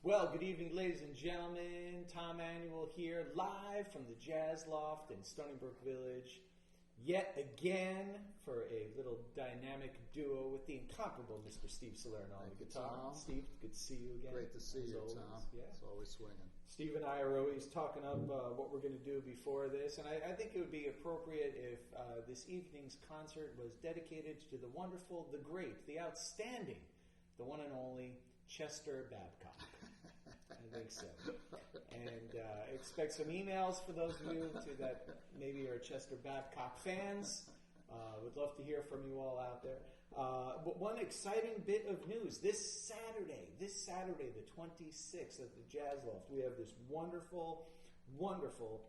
Well, good evening, ladies and gentlemen. Tom Annual here, live from the Jazz Loft in Stony Brook Village, yet again for a little dynamic duo with the incomparable Mr. Steve Salerno on the guitar. Tom. Steve, good to see you again. Great to see you, always. Tom. Yeah. It's always swinging. Steve and I are always talking up what we're going to do before this, and I think it would be appropriate if this evening's concert was dedicated to the wonderful, the great, the outstanding, the one and only Chester Babcock. I think so. And expect some emails for those of you that maybe are Chester Babcock fans. Would love to hear from you all out there. But one exciting bit of news. This Saturday, the 26th at the Jazz Loft, we have this wonderful, wonderful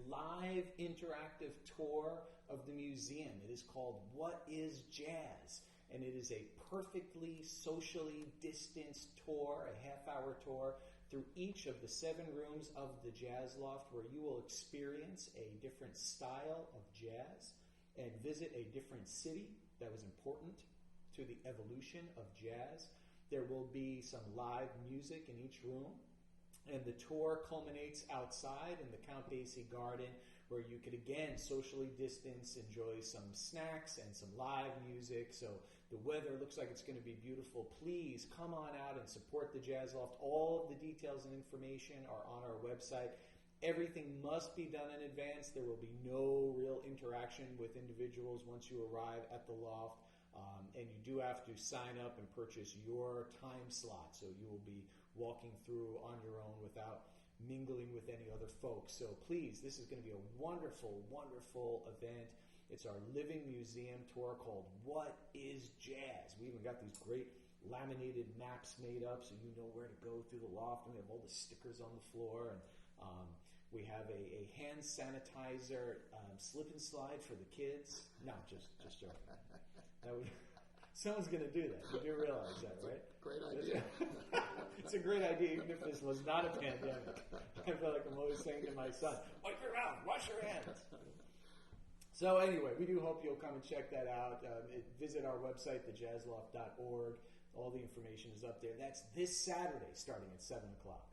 live interactive tour of the museum. It is called What is Jazz? And it is a perfectly socially distanced tour, a half-hour tour, through each of the 7 rooms of the Jazz Loft, where you will experience a different style of jazz and visit a different city that was important to the evolution of jazz. There will be some live music in each room, and the tour culminates outside in the Count Basie Garden, where you could again socially distance, enjoy some snacks and some live music. So the weather looks like it's going to be beautiful. Please come on out and support the Jazz Loft. All of the details and information are on our website. Everything must be done in advance. There will be no real interaction with individuals once you arrive at the loft. And you do have to sign up and purchase your time slot. So you will be walking through on your own without mingling with any other folks. So please, this is going to be a wonderful, wonderful event. It's our living museum tour called What is Jazz? We even got these great laminated maps made up so you know where to go through the loft. And we have all the stickers on the floor. And we have a hand sanitizer slip and slide for the kids. No, just joking. Someone's going to do that. You do realize that, right? Great idea. It's a great idea, even if this was not a pandemic. I feel like I'm always saying to my son, wipe your mouth, wash your hands. So anyway, we do hope you'll come and check that out. Visit our website, thejazzloft.org. All the information is up there. That's this Saturday, starting at 7 o'clock.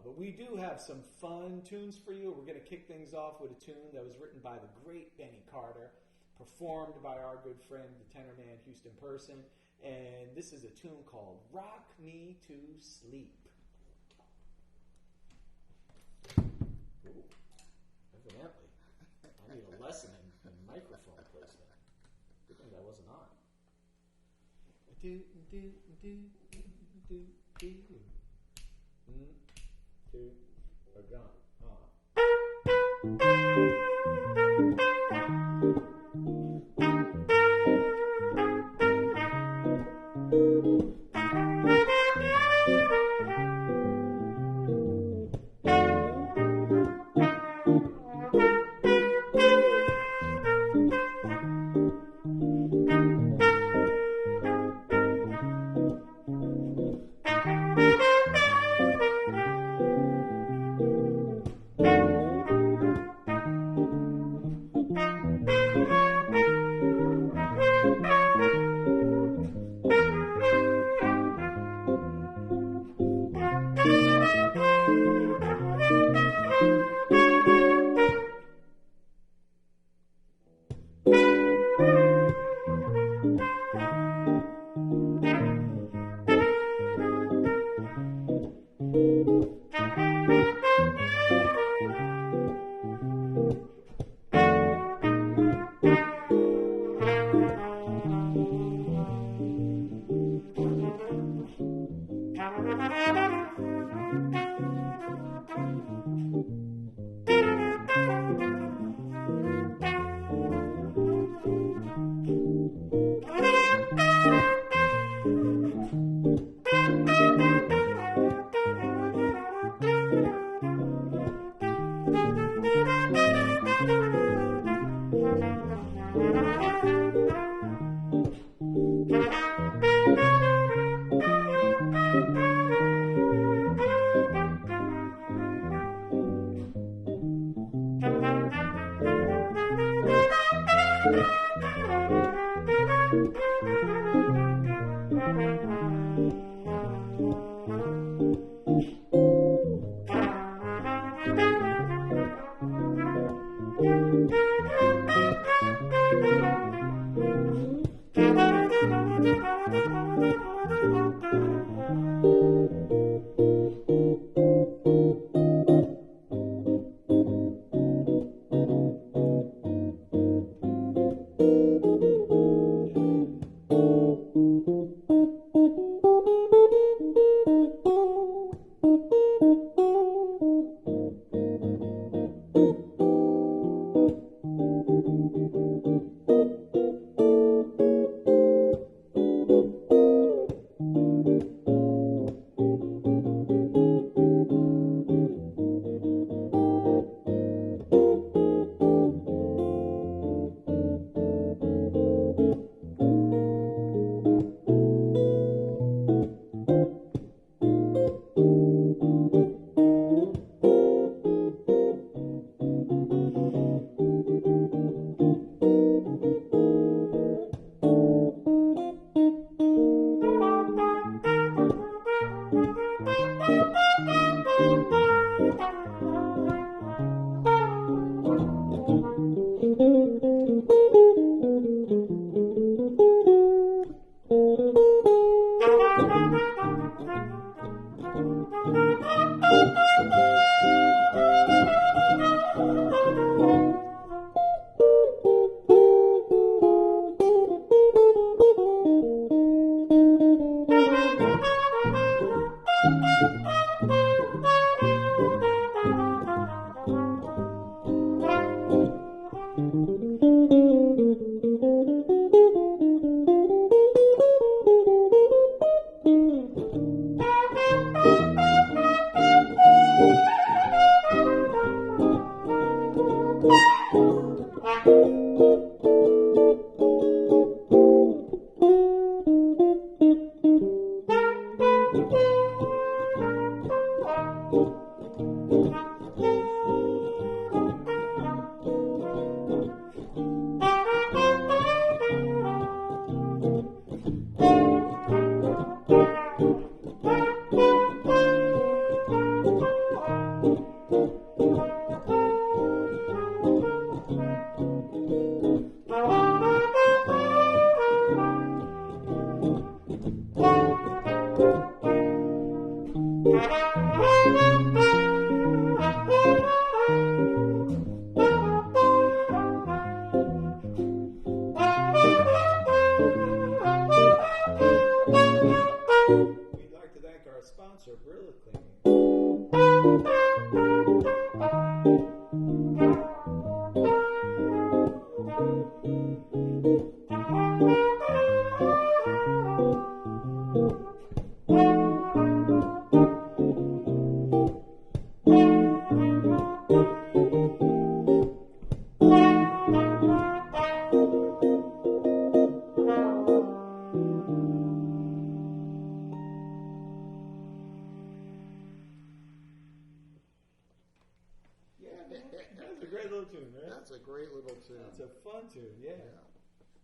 But we do have some fun tunes for you. We're going to kick things off with a tune that was written by the great Benny Carter, performed by our good friend, the tenor man, Houston Person. And this is a tune called Rock Me to Sleep. Ooh, evidently. I need a lesson in microphone placement. Good thing that wasn't on. Do, do, do, do, do. Two, we're gone.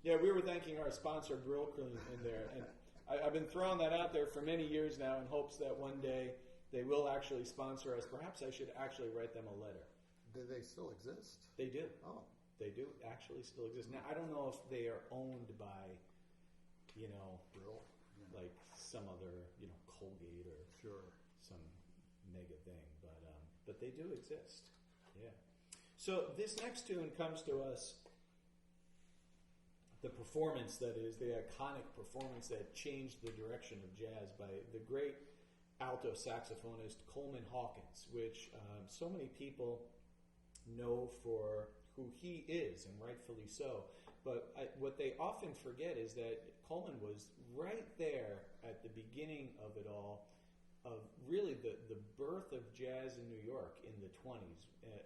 Yeah, we were thanking our sponsor, Grill Crew, in there. And I've been throwing that out there for many years now in hopes that one day they will actually sponsor us. Perhaps I should actually write them a letter. Do they still exist? They do. Oh. They do actually still exist. Now, I don't know if they are owned by, Grill, like some other, Colgate or some mega thing. But they do exist. Yeah. So this next tune comes to us. The performance, that is, the iconic performance that changed the direction of jazz by the great alto saxophonist Coleman Hawkins, which so many people know for who he is, and rightfully so. But what they often forget is that Coleman was right there at the beginning of it all, of really the birth of jazz in New York in the 20s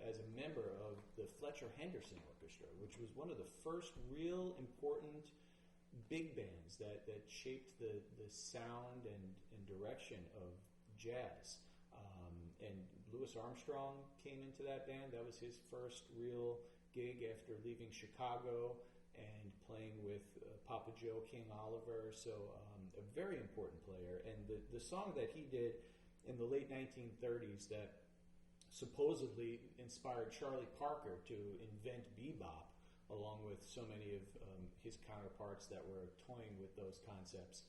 as a member of the Fletcher Henderson Orchestra, which was one of the first real important big bands that shaped the sound and direction of jazz. And Louis Armstrong came into that band. That was his first real gig after leaving Chicago. and playing with Papa Joe King Oliver, so a very important player. And the song that he did in the late 1930s that supposedly inspired Charlie Parker to invent bebop, along with so many of his counterparts that were toying with those concepts.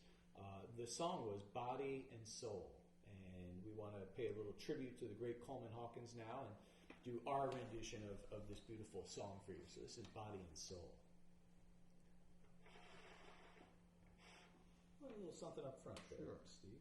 The song was Body and Soul, and we want to pay a little tribute to the great Coleman Hawkins now and do our rendition of this beautiful song for you. So this is Body and Soul. A little something up front there, Sure. Steve.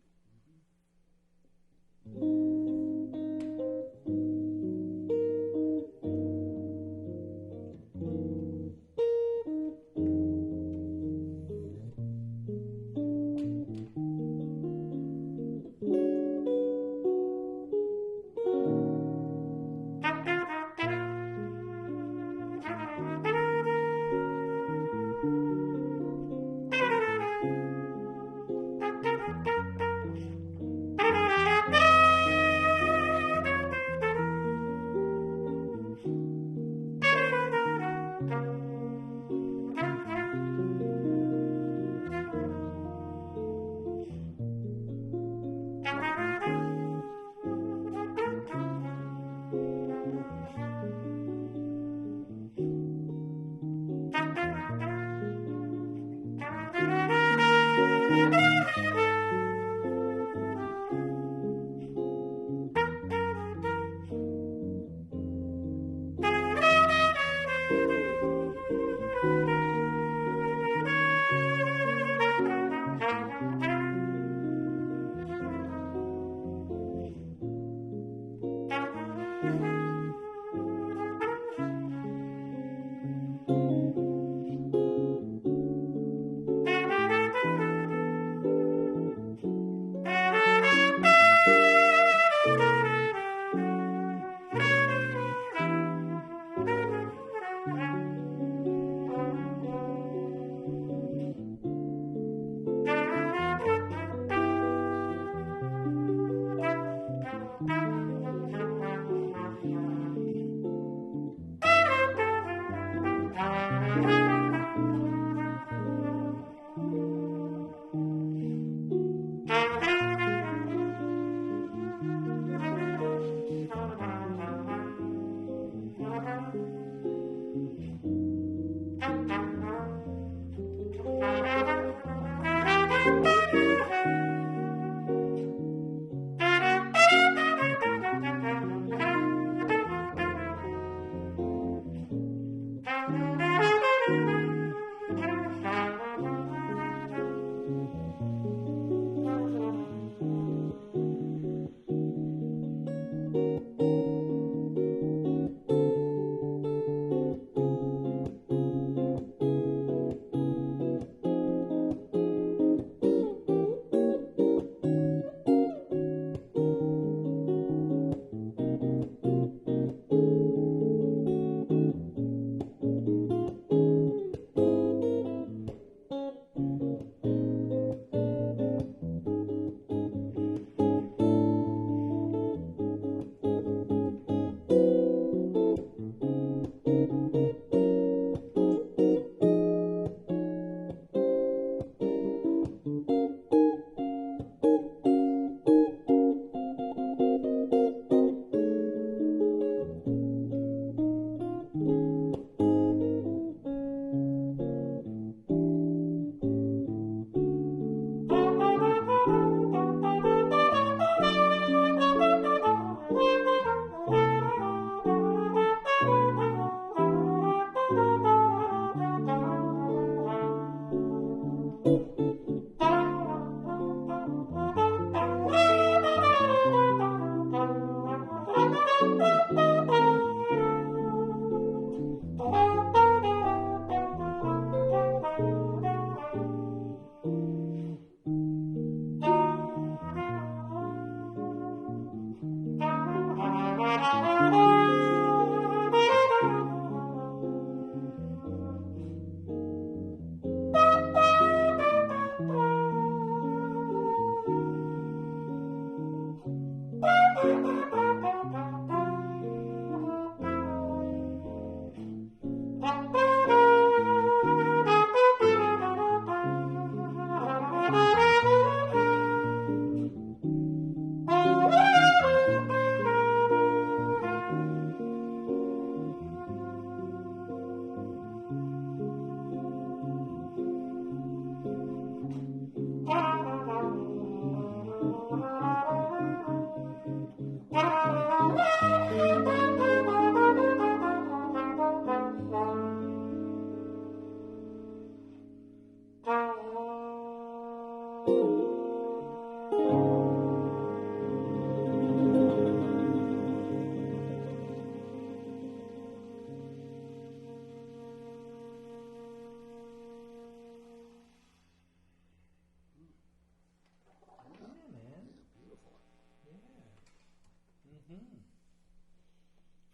Mm-hmm.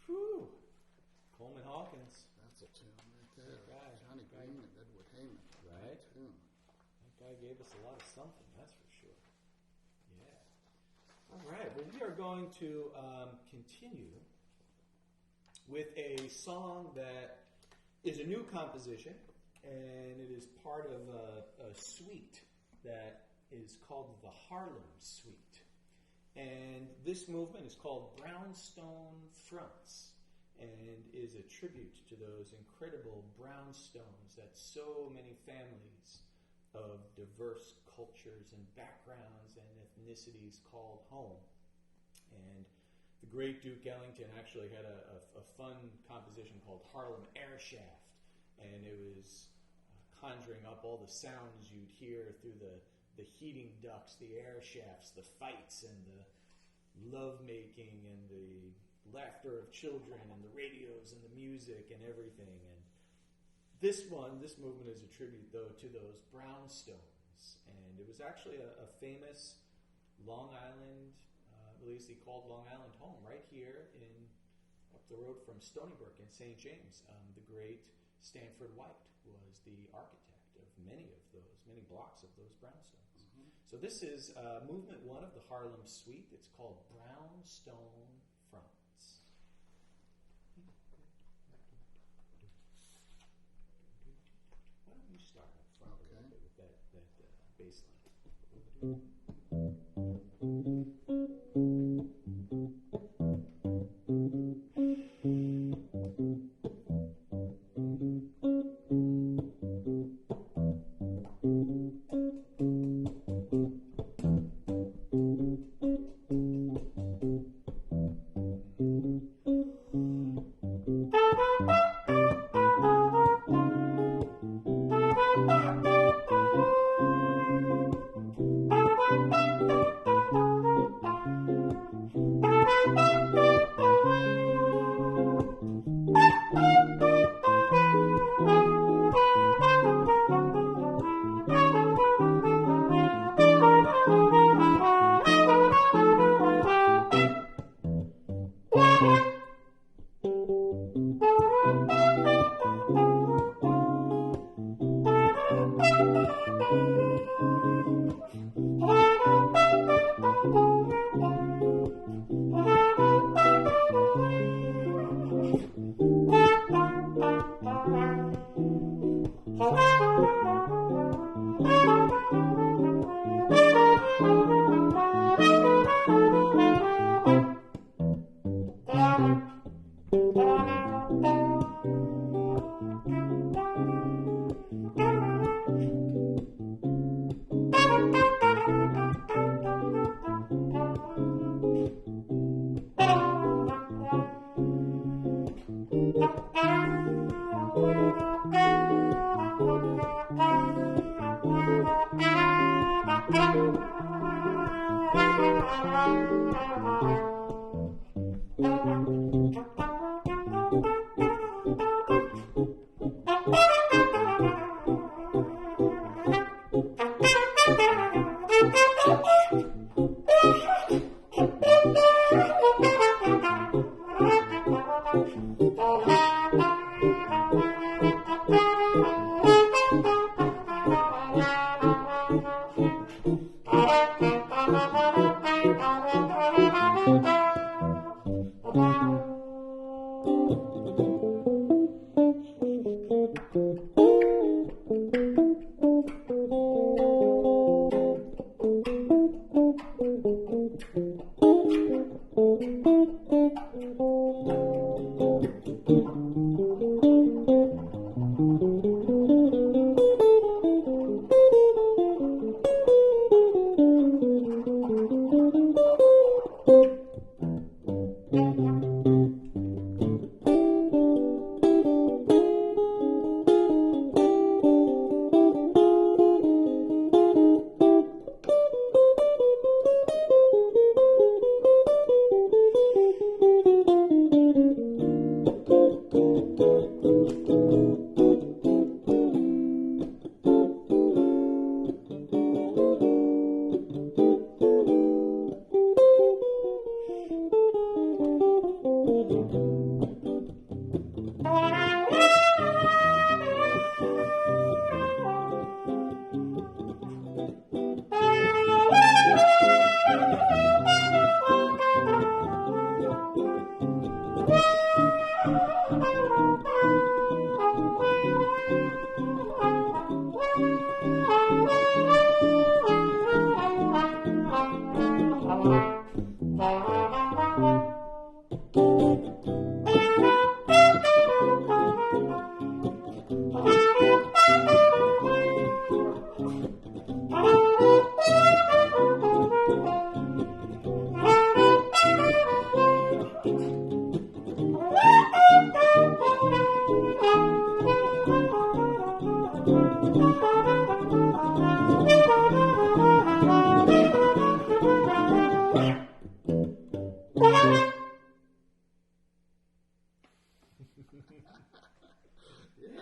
Whew. Coleman Hawkins. That's a tune right there. Good guy. Johnny Good guy. Green and Edward Hayman. Right. Good tune. That guy gave us a lot of something, that's for sure. Yeah. All right. Well, we are going to continue with a song that is a new composition, and it is part of a suite that is called the Harlem Suite. And this movement is called Brownstone Fronts and is a tribute to those incredible brownstones that so many families of diverse cultures and backgrounds and ethnicities called home. And the great Duke Ellington actually had a fun composition called Harlem Air Shaft, and it was conjuring up all the sounds you'd hear through the heating ducts, the air shafts, the fights, and the lovemaking, and the laughter of children, and the radios, and the music, and everything. And this movement is a tribute, though, to those brownstones. And it was actually a famous Long Island, at least he called Long Island home, right here up the road from Stony Brook in St. James. The great Stanford White was the architect of many blocks of those brownstones. So this is movement 1 of the Harlem Suite. It's called Brownstone Fronts. Why don't you start up front a little bit with that bass line?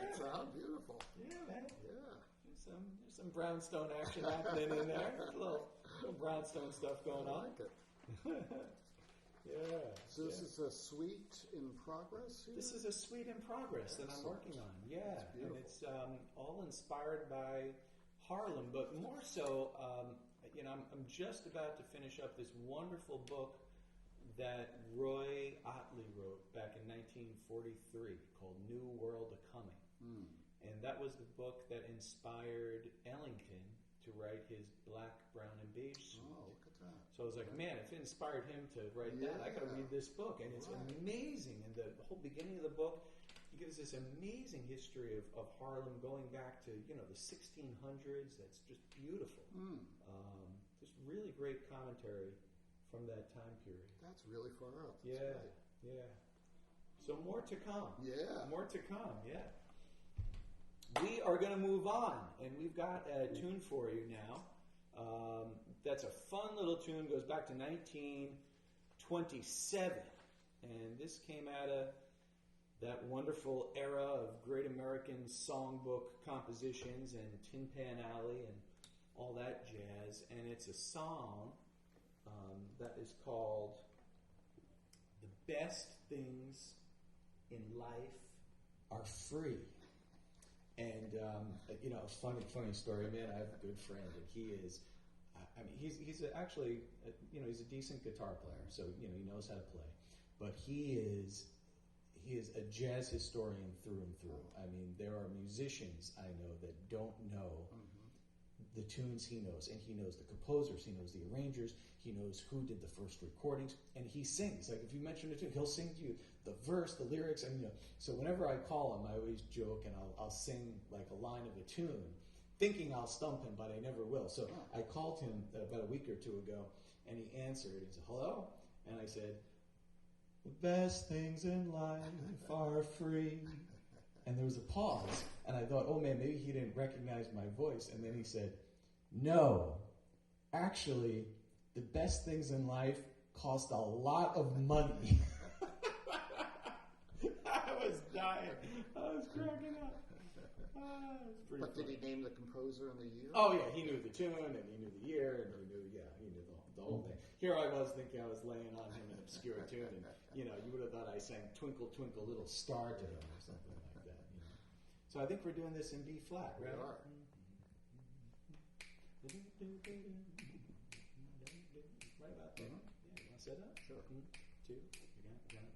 It's how beautiful. Yeah, man. Yeah. There's some Brownstone action happening in there. A little Brownstone stuff going I on. like it. Yeah. So this is a suite in progress here? This is a suite in progress that I'm working on. Yeah, and it's all inspired by Harlem, but more so, I'm just about to finish up this wonderful book that Roy Otley wrote back in 1943 called New World A-Coming. Mm. And that was the book that inspired Ellington to write his Black, Brown, and Beige suite. Oh, look at that. So I was like, man, if it inspired him to write that, I got to read this book. And it's amazing. And the whole beginning of the book, he gives this amazing history of Harlem going back to, the 1600s. That's just beautiful. Mm. Just really great commentary from that time period. That's really far out. Yeah, That's yeah. So more to come. Yeah. More to come, yeah. We are going to move on, and we've got a tune for you now. That's a fun little tune, goes back to 1927. And this came out of that wonderful era of great American songbook compositions and Tin Pan Alley and all that jazz. And it's a song that is called The Best Things in Life Are Free. And, funny story, man, I have a good friend, and he is, he's actually, he's a decent guitar player, so, he knows how to play. But he is a jazz historian through and through. I mean, there are musicians I know that don't know the tunes he knows, and he knows the composers, he knows the arrangers, he knows who did the first recordings, and he sings. Like, if you mention a tune, he'll sing to you the verse, the lyrics, and so whenever I call him, I always joke and I'll sing like a line of a tune, thinking I'll stump him, but I never will. So I called him about a week or two ago, and he answered. He said, "Hello?" And I said, "The best things in life are free." And there was a pause, and I thought, oh man, maybe he didn't recognize my voice. And then he said, "No, actually, the best things in life cost a lot of money." I was dying. I was cracking up. But did he name the composer and the year? Oh yeah, he knew the tune and he knew the year and he knew the whole thing. Here I was thinking I was laying on him an obscure tune, and you would have thought I sang "Twinkle Twinkle Little Star" to him or something like that. So I think we're doing this in B flat, right? We are. Right about there. Yeah, you want to set up? Sure. 2, you got it.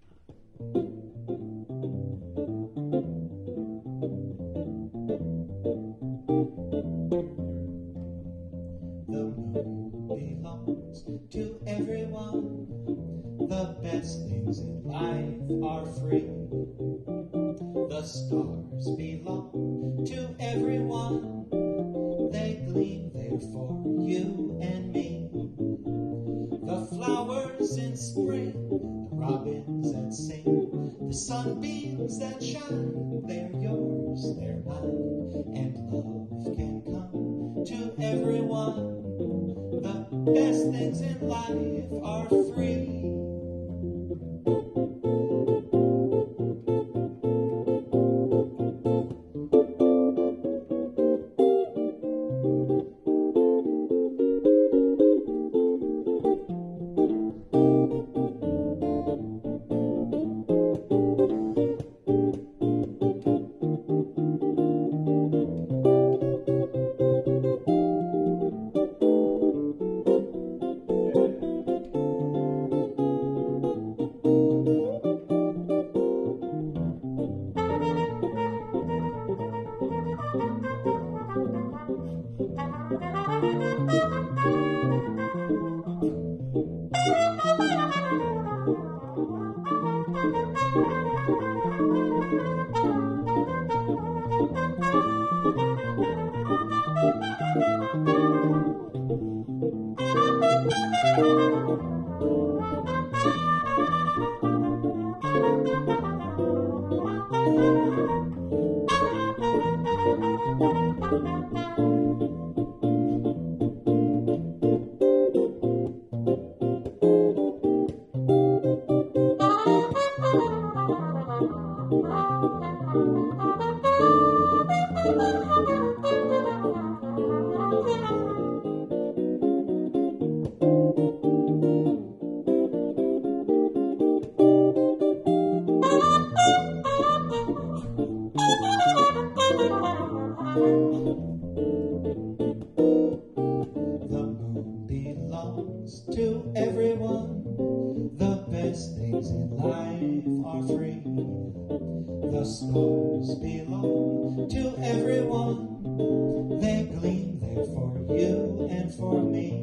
The moon belongs to everyone. The best things in life are free. The stars belong to everyone. They gleam there for you and me. The flowers in spring, the robins that sing, the sunbeams that shine, they're yours, they're mine, and love can come to everyone. The best things in life are free. everyone. The best things in life are free. The stars belong to everyone. They gleam there for you and for me.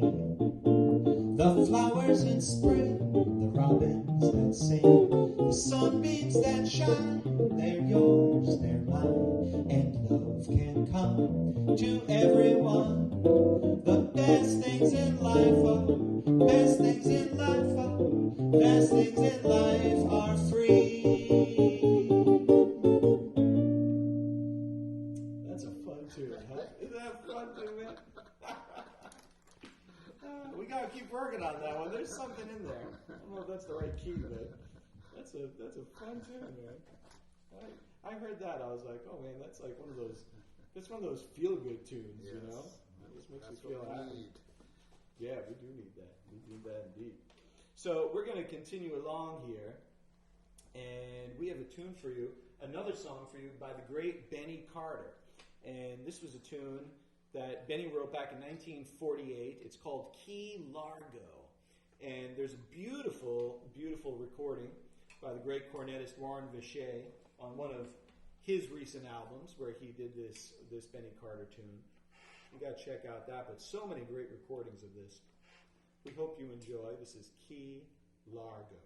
The flowers in spring, the robins that sing, the sunbeams that shine, they're yours, they're mine, and love can come to everyone. The best things in life are, best things in life are, best things in life are free. That's a fun tune, huh? Isn't that fun too, man? We gotta keep working on that one. There's something in there. I don't know if that's the right key, but that's a fun tune, man. I heard that. I was like, oh man, that's like one of those. It's one of those feel-good tunes, yes. You know. It just makes That's you feel what we happy. need. Yeah, we do need that. We need that indeed. So we're going to continue along here, and we have a tune for you, another song for you by the great Benny Carter. And this was a tune that Benny wrote back in 1948. It's called Key Largo. And there's a beautiful, beautiful recording by the great cornetist Warren Vichet on one of his recent albums where he did this Benny Carter tune. You got to check out that, but so many great recordings of this. We hope you enjoy. This is Key Largo.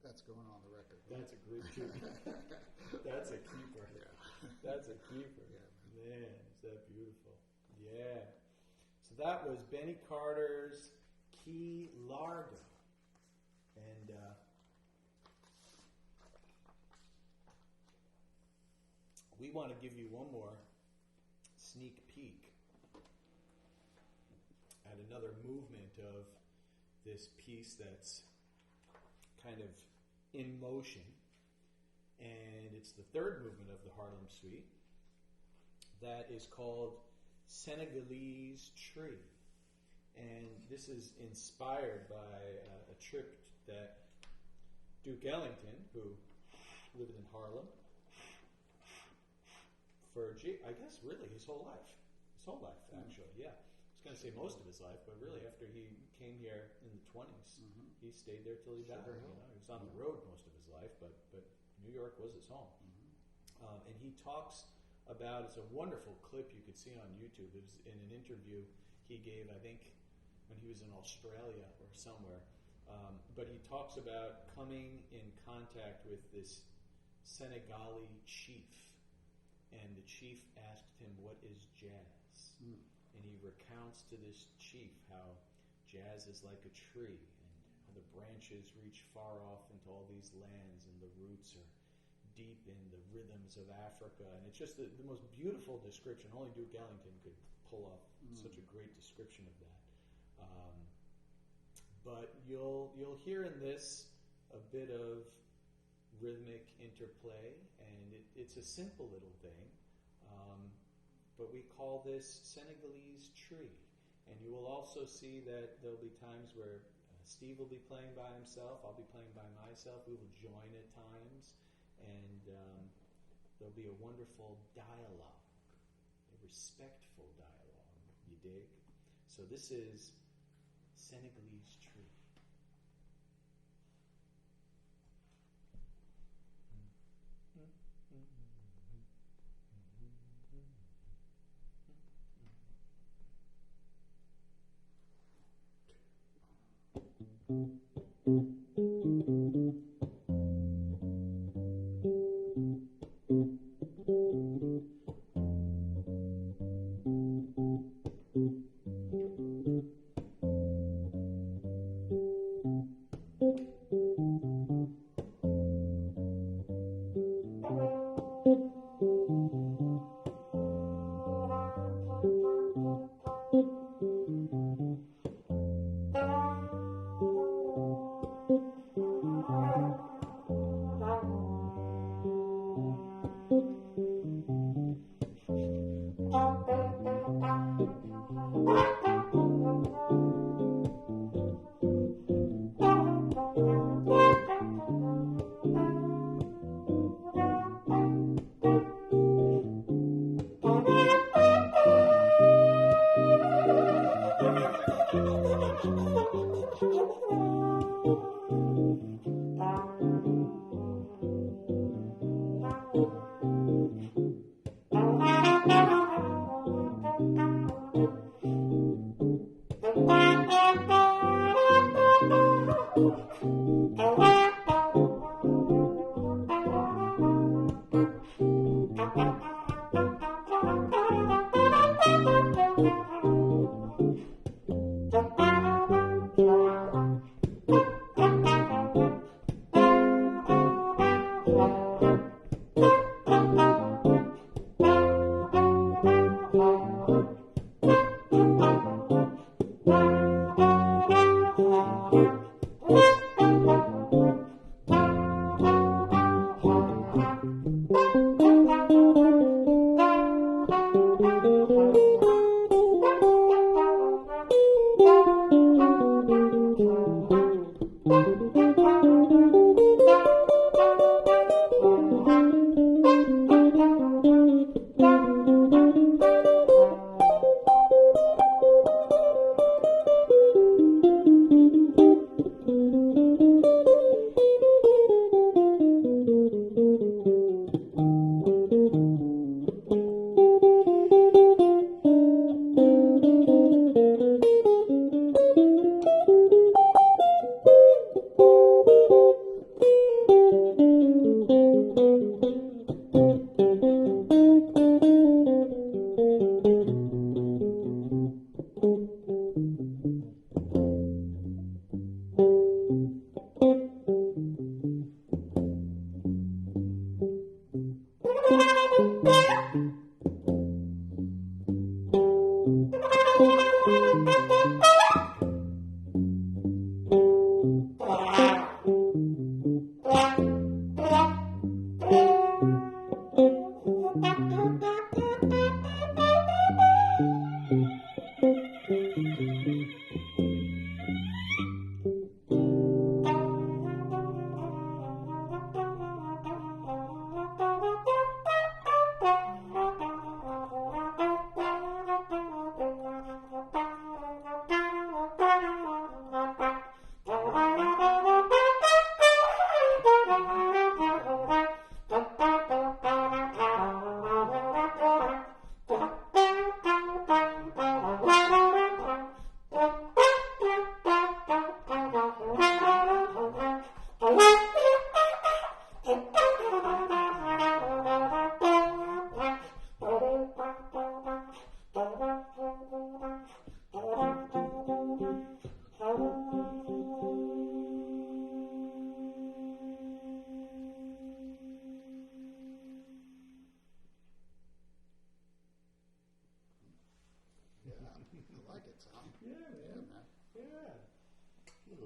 That's going on the record. That's a great tune. That's a keeper. Yeah. That's a keeper. Yeah, man, is that beautiful? Yeah. So that was Benny Carter's Key Largo. And we want to give you one more sneak peek at another movement of this piece that's kind of in motion. And it's the third movement of the Harlem Suite that is called Senegalese Tree. And this is inspired by a trip that Duke Ellington, who lived in Harlem for, I guess, really his whole life. Actually, yeah. I was going to say most of his life, but really after he came here in the 20s, he stayed there till he died. You know, he was on the road most of his life, but New York was his home. And he talks about, it's a wonderful clip you could see on YouTube. It was in an interview he gave, I think, when he was in Australia or somewhere. But he talks about coming in contact with this Senegalese chief. And the chief asked him, "What is jazz?" And he recounts to this chief how jazz is like a tree, and how the branches reach far off into all these lands, and the roots are deep in the rhythms of Africa. And it's just the most beautiful description. Only Duke Ellington could pull off such a great description of that. But you'll hear in this a bit of rhythmic interplay, and it's a simple little thing, but we call this Senegalese Tree. And you will also see that there'll be times where Steve will be playing by himself, I'll be playing by myself, we will join at times, and there'll be a wonderful dialogue, a respectful dialogue, you dig? So this is Senegalese Tree.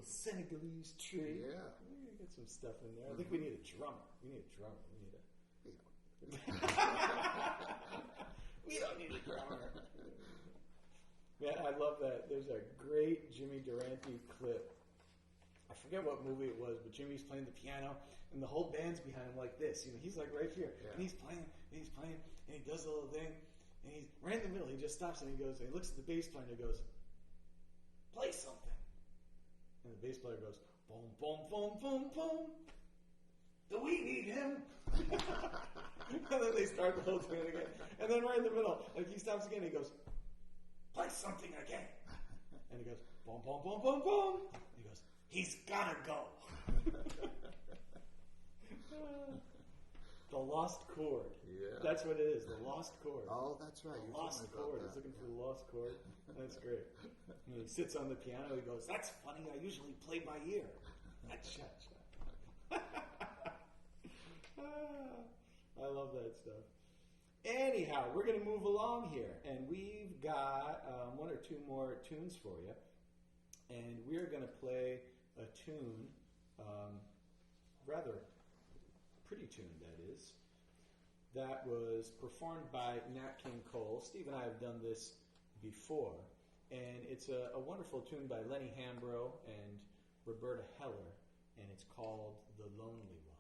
little Senegalese Tree. Yeah. We gotta get some stuff in there. I think we need a drummer. We need a drummer. We don't need a drummer. Yeah, I love that. There's a great Jimmy Durante clip. I forget what movie it was, but Jimmy's playing the piano, and the whole band's behind him like this. You know, he's like right here, and he's playing, and he does the little thing, and he's right in the middle. He just stops and he goes, and he looks at the bass player and he goes, "Play something." And the bass player goes, "Boom, boom, boom, boom, boom. Do we need him?" And then they start the whole tune again. And then right in the middle, like he stops again, and he goes, "Play something again." And he goes, "Boom, boom, boom, boom, boom." And he goes, "He's gotta go." The lost chord. Yeah. That's what it is, the lost chord. Oh, that's right. The lost chord. He's looking for the lost chord. That's great. And he sits on the piano, he goes, "That's funny, I usually play by ear." I love that stuff. Anyhow, we're going to move along here, and we've got one or two more tunes for you, and we're going to play a tune, rather pretty tune that is, that was performed by Nat King Cole. Steve and I have done this before, and it's a wonderful tune by Lenny Hambro and Roberta Heller, and it's called "The Lonely One."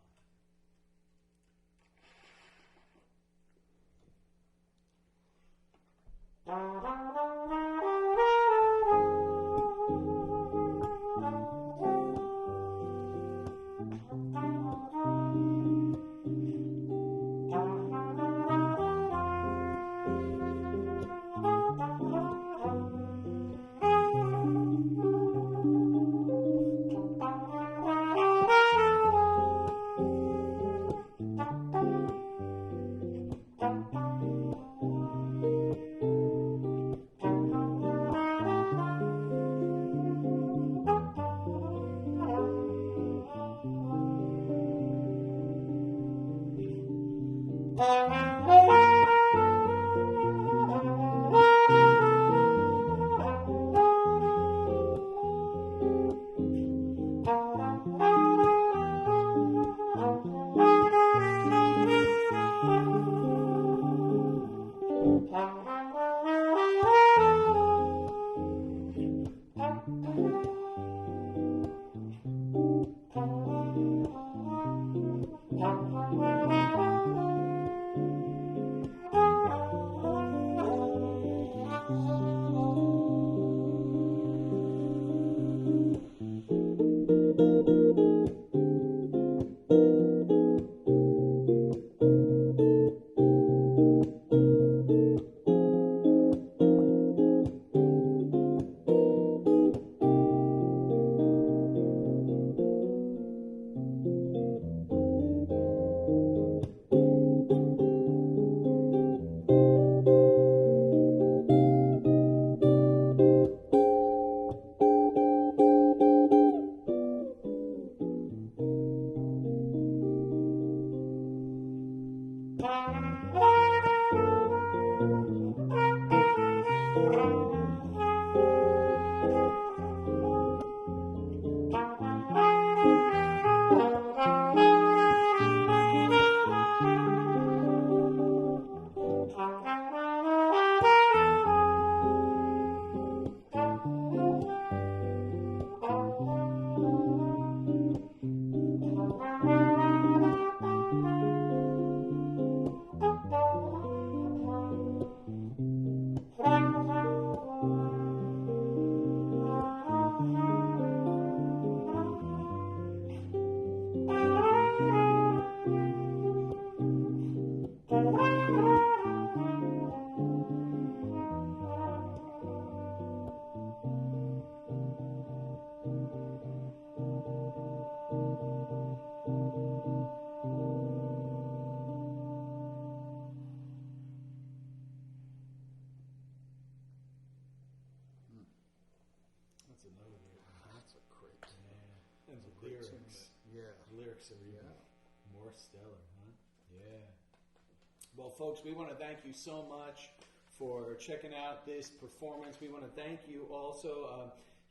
Well, folks, we want to thank you so much for checking out this performance. We want to thank you also.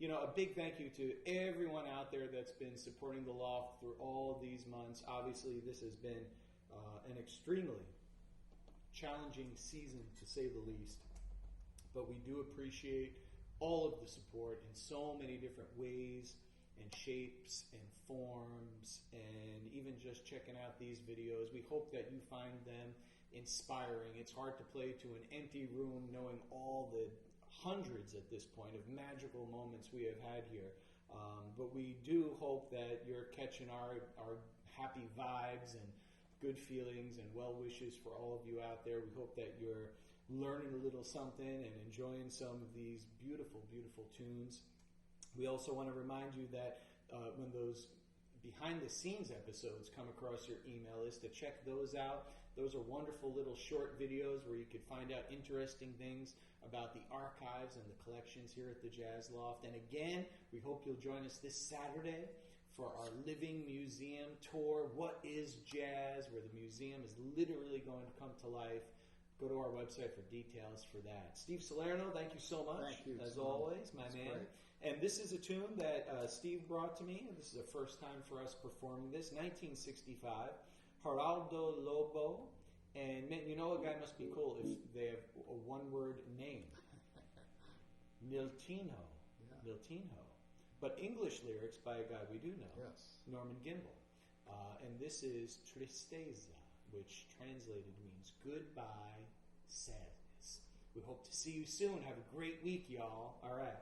a big thank you to everyone out there that's been supporting the Loft through all these months. Obviously, this has been an extremely challenging season, to say the least. But we do appreciate all of the support in so many different ways and shapes and forms, and even just checking out these videos. We hope that you find them inspiring. It's hard to play to an empty room knowing all the hundreds at this point of magical moments we have had here. But we do hope that you're catching our happy vibes and good feelings and well wishes for all of you out there. We hope that you're learning a little something and enjoying some of these beautiful, beautiful tunes. We also want to remind you that when those behind-the-scenes episodes come across your email list, to check those out. Those are wonderful little short videos where you could find out interesting things about the archives and the collections here at the Jazz Loft. And again, we hope you'll join us this Saturday for our Living Museum tour, What is Jazz?, where the museum is literally going to come to life. Go to our website for details for that. Steve Salerno, thank you so much. Thank you. As always, my man. Great. And this is a tune that Steve brought to me. This is the first time for us performing this, 1965. Geraldo Lobo. And man, a guy must be cool if they have a one-word name. Miltino. Yeah. Miltino. But English lyrics by a guy we do know. Yes. Norman Gimbel. And this is Tristeza, which translated means goodbye, sadness. We hope to see you soon. Have a great week, y'all. All right.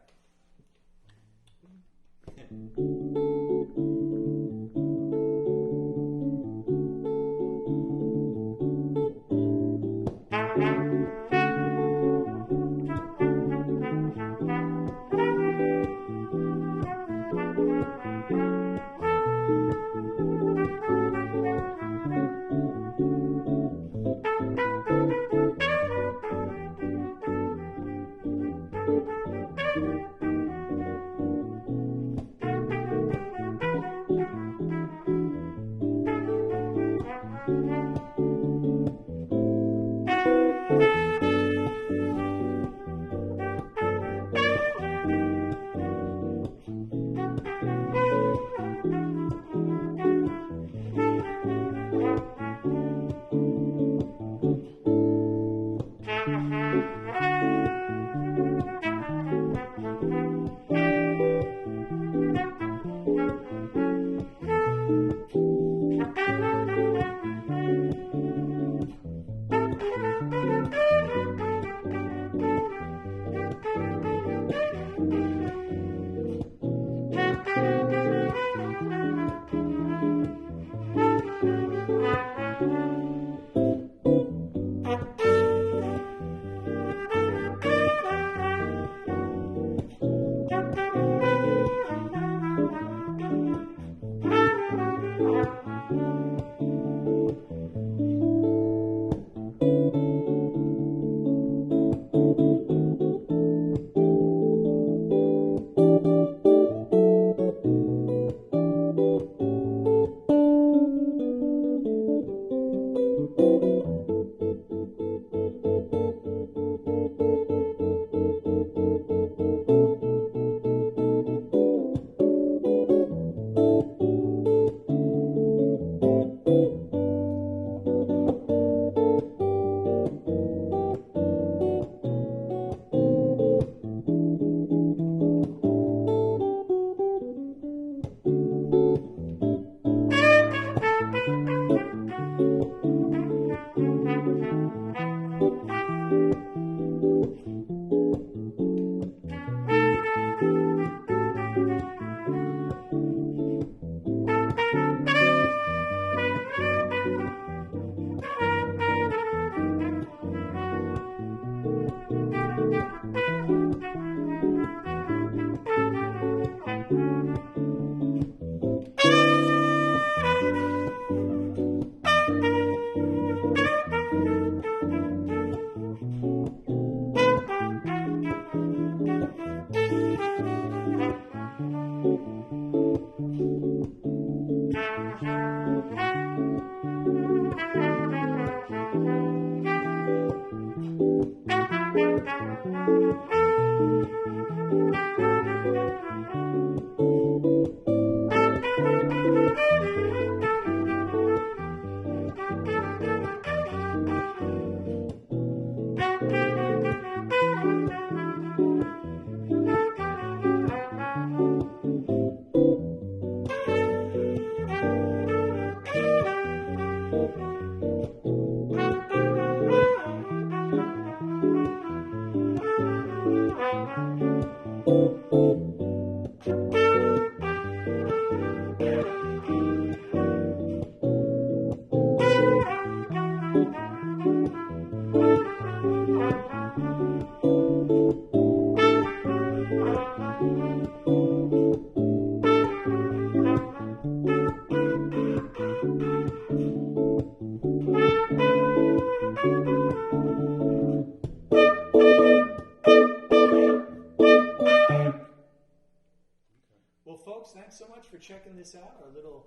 folks, thanks so much for checking this out. Our little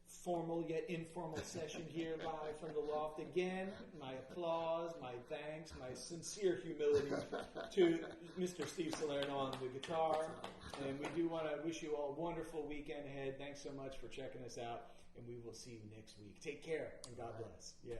formal yet informal session here live from the loft. Again, my applause, my thanks, my sincere humility to Mr. Steve Salerno on the guitar. And we do want to wish you all a wonderful weekend ahead. Thanks so much for checking us out, and we will see you next week. Take care, and God bless. Yeah.